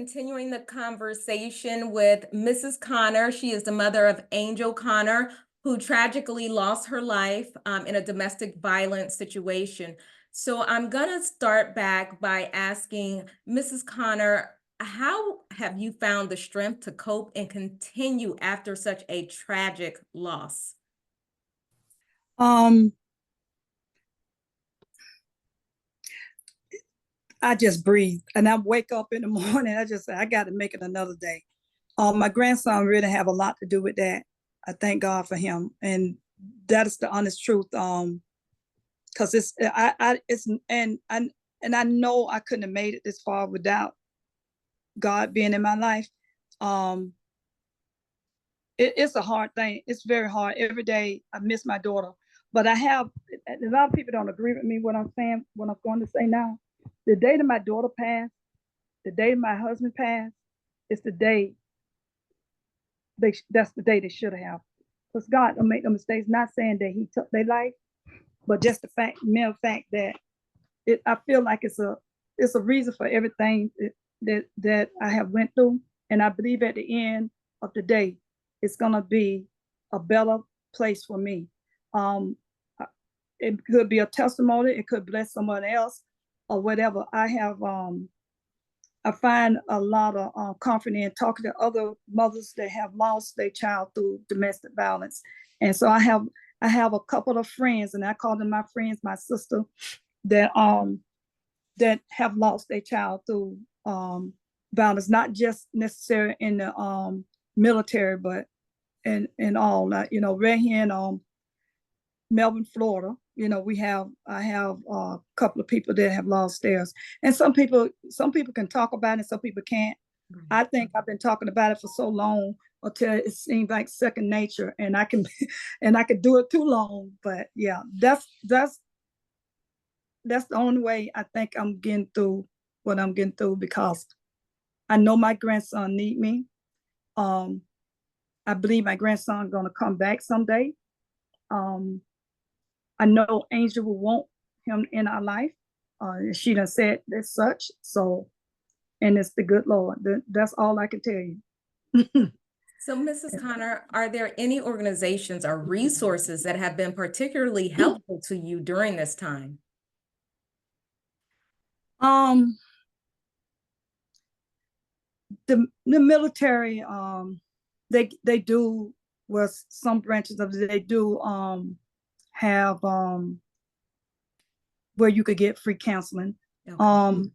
continuing the conversation with Mrs. Connor. She is the mother of Angel Connor, who tragically lost her life in a domestic violence situation. So I'm gonna start back by asking Mrs. Connor, how have you found the strength to cope and continue after such a tragic loss? Um, I just breathe and I wake up in the morning. I just say, I got to make it another day. My grandson really have a lot to do with that. I thank God for him. And that is the honest truth. Cause I know I couldn't have made it this far without God being in my life. It's a hard thing. It's very hard. Every day I miss my daughter, but a lot of people don't agree with me what I'm saying, what I'm going to say now. The day that my daughter passed, the day my husband passed, it's the day that's the day they should have. Because God don't make no mistakes. Not saying that He took their life, but just the mere fact that I feel like it's a reason for everything that I have went through, and I believe at the end of the day, it's gonna be a better place for me. It could be a testimony. It could bless someone else, or whatever. I find a lot of comfort in talking to other mothers that have lost their child through domestic violence. And so I have a couple of friends, and I call them my friends, my sister, that have lost their child through violence, not just necessarily in the military, but in all. Like, right here in Melbourne, Florida, I have a couple of people that have lost theirs, and some people can talk about it, some people can't. I think I've been talking about it for so long until it seems like second nature, and I can and I could do it too long. But yeah, that's the only way I think I'm getting through what I'm getting through, because I know my grandson need me. I believe my grandson gonna come back someday. I know Angel will want him in our life. She done said as such. So, and it's the good Lord. That's all I can tell you. So, Mrs. Connor, are there any organizations or resources that have been particularly helpful to you during this time? The military, they do, well, some branches of it, they do have where you could get free counseling. Okay.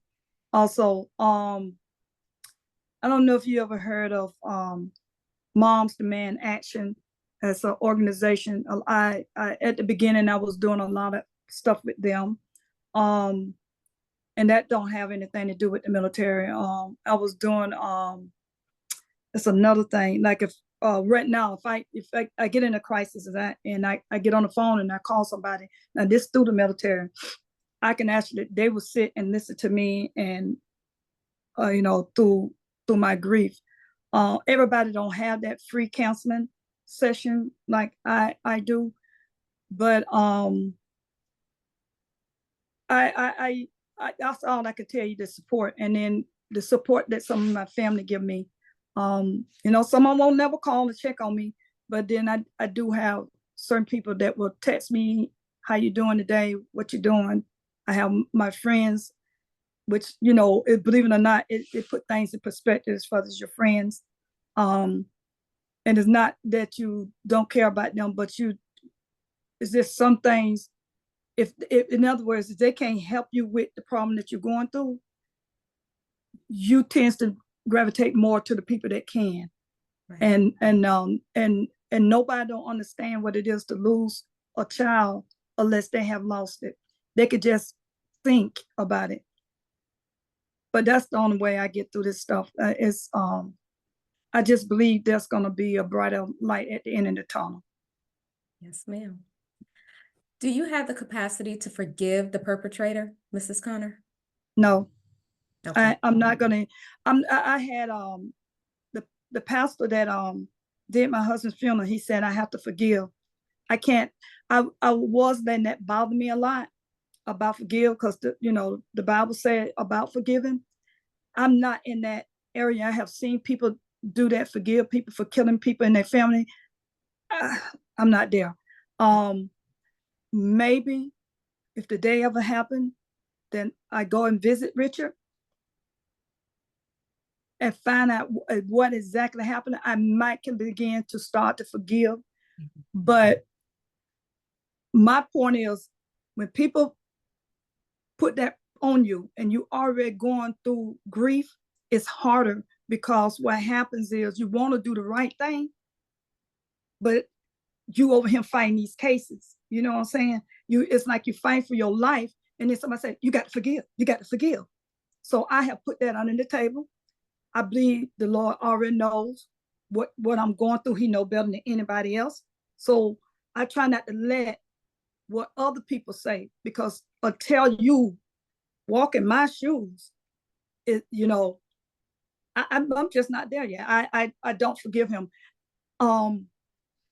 Also, I don't know if you ever heard of Moms Demand Action as an organization. I at the beginning I was doing a lot of stuff with them, and that don't have anything to do with the military. I was doing it's another thing. Like if right now, if I get in a crisis and I get on the phone and I call somebody, now this through the military, I can actually, they will sit and listen to me, and through my grief. Everybody don't have that free counseling session like I do, but I that's all I could tell you, the support, and then the support that some of my family give me. Some of them won't never call and check on me, but then I do have certain people that will text me, how you doing today, what you doing. I have my friends, which, believe it or not, it put things in perspective as far as your friends. And it's not that you don't care about them, but it's just some things, if in other words, if they can't help you with the problem that you're going through, you tend to gravitate more to the people that can. Right. And nobody don't understand what it is to lose a child unless they have lost it. They could just think about it. But that's the only way I get through this stuff. I just believe there's gonna be a brighter light at the end of the tunnel. Yes, ma'am. Do you have the capacity to forgive the perpetrator, Mrs. Connor? No. Okay. I'm not gonna. I had the pastor that did my husband's funeral. He said I have to forgive. I can't. I was letting that bother me a lot about forgive, because the Bible said about forgiving. I'm not in that area. I have seen people do that, forgive people for killing people in their family. I'm not there. Maybe if the day ever happened, then I go and visit Richard and find out what exactly happened. I might can begin to start to forgive. But my point is, when people put that on you and you already going through grief, it's harder, because what happens is you want to do the right thing, but you over here fighting these cases. You know what I'm saying? It's like you fight for your life, and then somebody say, you got to forgive, you got to forgive. So I have put that under the table. I believe the Lord already knows what I'm going through. He knows better than anybody else. So I try not to let what other people say, because until you walk in my shoes, I'm just not there yet. I don't forgive him.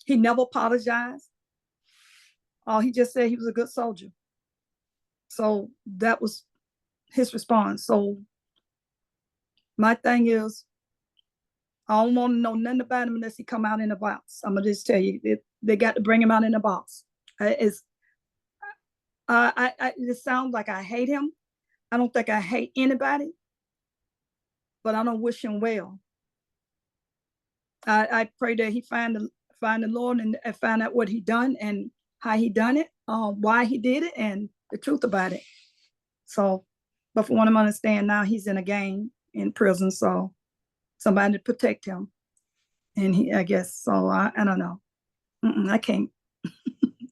He never apologized. He just said he was a good soldier. So that was his response. So my thing is, I don't want to know nothing about him unless he come out in a box. I'm gonna just tell you, they got to bring him out in a box. It sounds like I hate him. I don't think I hate anybody, but I don't wish him well. I pray that he find the Lord and find out what he done and how he done it, why he did it, and the truth about it. So, but for what I'm understand now, he's in a gang in prison, so somebody to protect him. And I guess, so I don't know. I can't.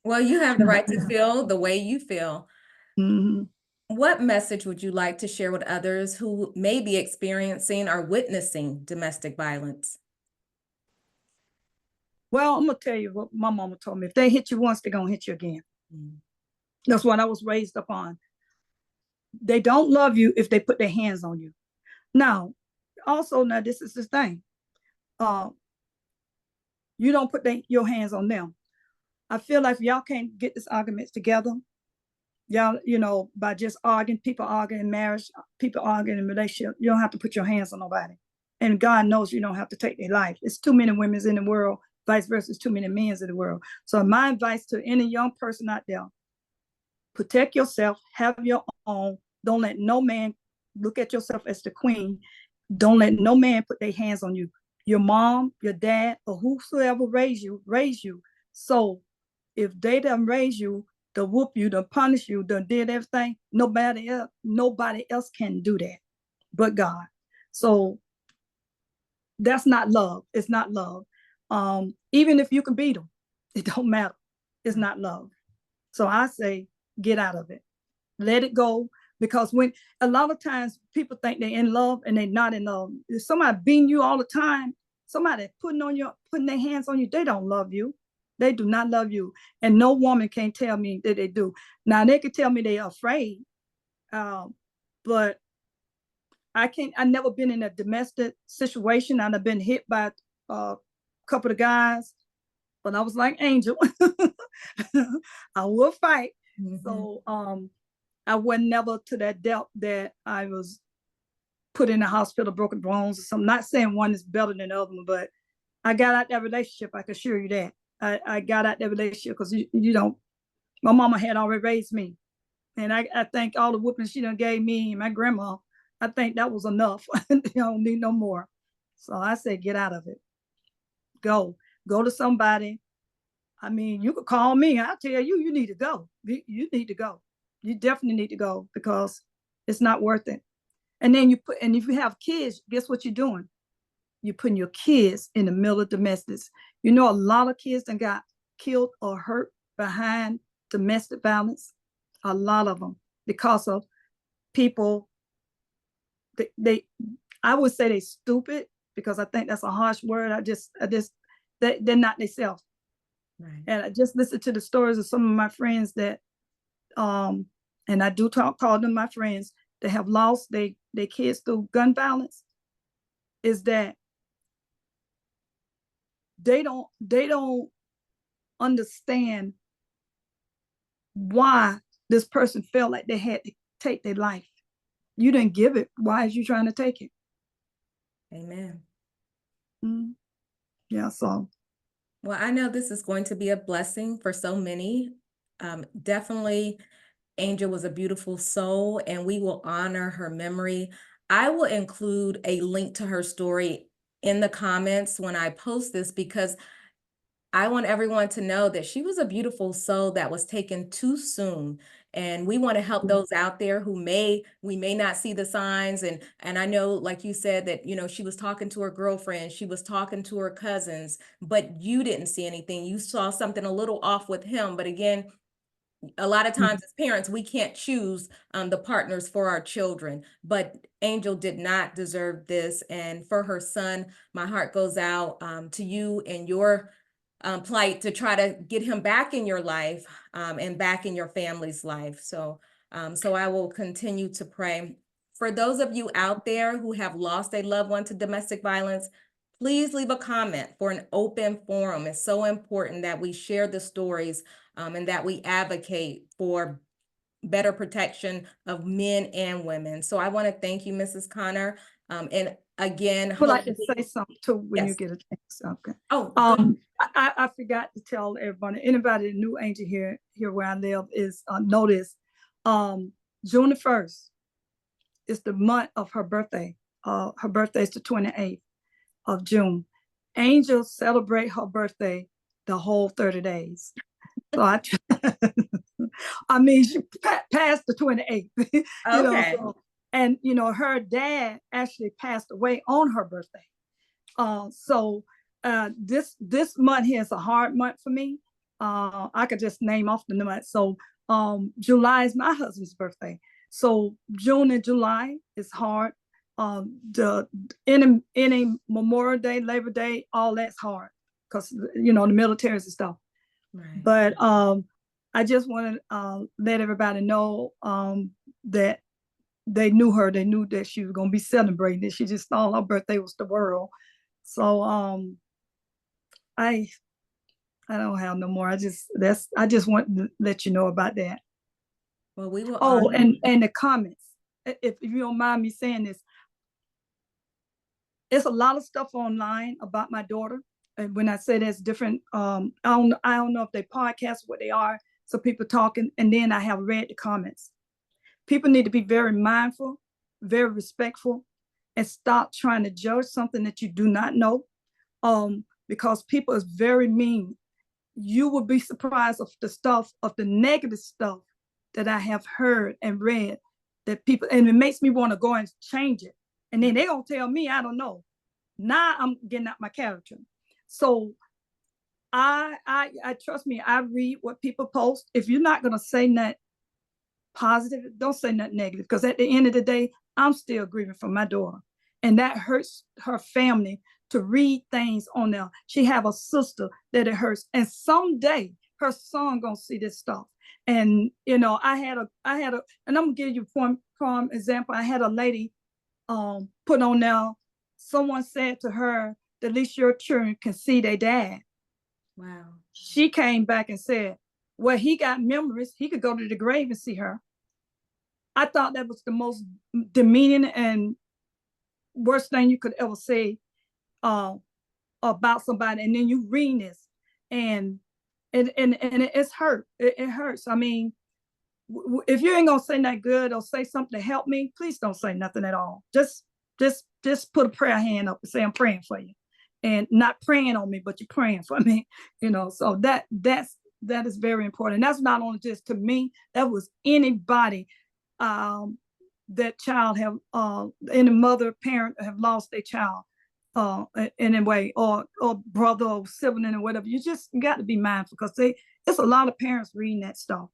Well, you have the right to feel the way you feel. Mhm. What message would you like to share with others who may be experiencing or witnessing domestic violence? Well, I'm gonna tell you what my mama told me. If they hit you once, they're gonna hit you again. That's what I was raised upon. They don't love you if they put their hands on you. Now, also, now this is the thing. You don't put your hands on them. I feel like if y'all can't get this argument together, y'all, by just arguing, people arguing in marriage, people arguing in relationship, you don't have to put your hands on nobody. And God knows you don't have to take their life. It's too many women in the world, vice versa, it's too many men in the world. So my advice to any young person out there, protect yourself, have your own. Don't let no man look at yourself as the queen. Don't let no man put their hands on you. Your mom, your dad, or whosoever raised you. So if they done raise you, to whoop you, to punish you, to did everything, nobody else can do that but God. So that's not love. It's not love. Even if you can beat them, it don't matter. It's not love. So I say, get out of it. Let it go. Because when a lot of times people think they're in love and they're not in love. If somebody beating you all the time, somebody putting their hands on you, they don't love you. They do not love you. And no woman can tell me that they do. Now they can tell me they're afraid. But I never been in a domestic situation. I've been hit by a couple of guys, but I was like Angel. I will fight. So I was never to that depth that I was put in the hospital, broken bones or something. Not saying one is better than the other one, but I got out that relationship. I can assure you that. I got out that relationship because my mama had already raised me. And I think all the whooping she done gave me and my grandma, I think that was enough. You don't need no more. So I said, get out of it. Go to somebody. I mean, you could call me. I'll tell you, you need to go. You need to go. You definitely need to go because it's not worth it. And then and if you have kids, guess what you're doing? You're putting your kids in the middle of domestics. A lot of kids that got killed or hurt behind domestic violence. A lot of them because of people. I would say they stupid because I think that's a harsh word. They're not themselves. Right. And I just listened to the stories of some of my friends that, and I do call them my friends that have lost their kids through gun violence. Is that they don't understand why this person felt like they had to take their life. You didn't give it. Why is you trying to take it? Amen. Mm, yeah, so Well, I know this is going to be a blessing for so many. Definitely, Angel was a beautiful soul, and we will honor her memory. I will include a link to her story in the comments when I post this, because I want everyone to know that she was a beautiful soul that was taken too soon. And we want to help those out there who we may not see the signs. And I know, like you said, that, she was talking to her girlfriend, she was talking to her cousins, but you didn't see anything. You saw something a little off with him. But again, a lot of times as parents, we can't choose the partners for our children, but Angel did not deserve this. And for her son, my heart goes out to you and your plight to try to get him back in your life and back in your family's life. So I will continue to pray. For those of you out there who have lost a loved one to domestic violence, please leave a comment for an open forum. It's so important that we share the stories and that we advocate for better protection of men and women. So I want to thank you, Mrs. Connor. And again, I would like to hopefully, say something too when you yes. get a chance. Okay. Oh, good. I forgot to tell everybody, anybody that knew Angel here where I live is notice June the 1st is the month of her birthday. Her birthday is the 28th of June. Angel celebrate her birthday the whole 30 days. So I mean, she passed the 28th, Okay. so, and, her dad actually passed away on her birthday. So this month here is a hard month for me. I could just name off the month. So July is my husband's birthday. So June and July is hard. The any Memorial Day, Labor Day, all that's hard because the military and stuff. Right. But I just want to let everybody know that they knew her. They knew that she was going to be celebrating it. She just thought her birthday was the world. So I don't have no more. I just want to let you know about that. Well, we will Oh, honor. and the comments. If you don't mind me saying this, it's a lot of stuff online about my daughter. And when I say that's different, I don't know if they podcast what they are. So people talking, and then I have read the comments. People need to be very mindful, very respectful, and stop trying to judge something that you do not know. Because people is very mean. You will be surprised of the negative stuff that I have heard and read that people, and it makes me want to go and change it. And then they gonna tell me I don't know. Now I'm getting out my character. So I trust me, I read what people post. If you're not gonna say nothing positive, don't say nothing negative, because at the end of the day, I'm still grieving for my daughter. And that hurts her family to read things on there. She have a sister that it hurts. And someday her son gonna see this stuff. And I had a, and I'm gonna give you from example. I had a lady put on there, someone said to her, at least your children can see their dad. Wow. She came back and said, well, he got memories. He could go to the grave and see her. I thought that was the most demeaning and worst thing you could ever say about somebody. And then you read this, and it's hurt. It hurts. I mean, if you ain't gonna say that good or say something to help me, please don't say nothing at all. Just put a prayer hand up and say I'm praying for you, and not praying on me, but you're praying for me. So that is very important. That's not only just to me. That was anybody that child have any mother parent have lost their child in a way, or brother or sibling or whatever. You got to be mindful, because it's a lot of parents reading that stuff.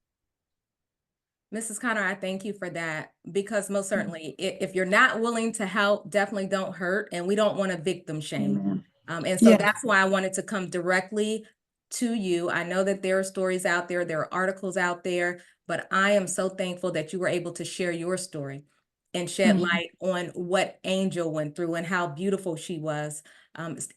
Mrs. Connor, I thank you for that, because most certainly, if you're not willing to help, definitely don't hurt. And we don't want to victim shame. And so that's why I wanted to come directly to you. I know that there are stories out there, there are articles out there, but I am so thankful that you were able to share your story and shed light on what Angel went through and how beautiful she was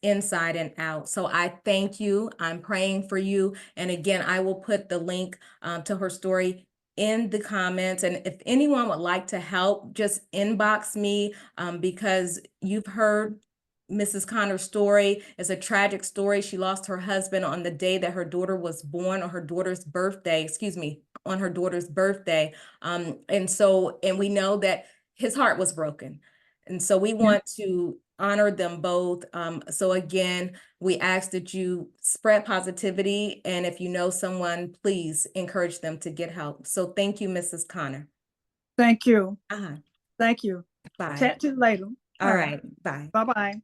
inside and out. So I thank you. I'm praying for you. And again, I will put the link to her story in the comments. And if anyone would like to help, just inbox me, because you've heard Mrs. Connor's story is a tragic story. She lost her husband on the day that her daughter was born, on her daughter's birthday, excuse me, on her daughter's birthday. And we know that his heart was broken. And so we want to honor them both. So again, we ask that you spread positivity. And if you know someone, please encourage them to get help. So thank you, Mrs. Connor. Thank you. Uh-huh. Thank you. Bye. Chat to you later. All right. Bye. Bye-bye.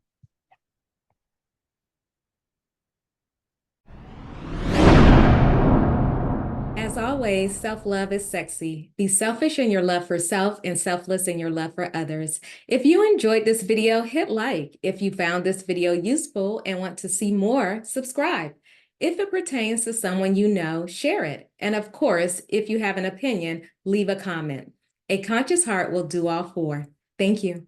As always, self-love is sexy. Be selfish in your love for self and selfless in your love for others. If you enjoyed this video, hit like. If you found this video useful and want to see more, subscribe. If it pertains to someone you know, share it. And of course, if you have an opinion, leave a comment. A conscious heart will do all four. Thank you.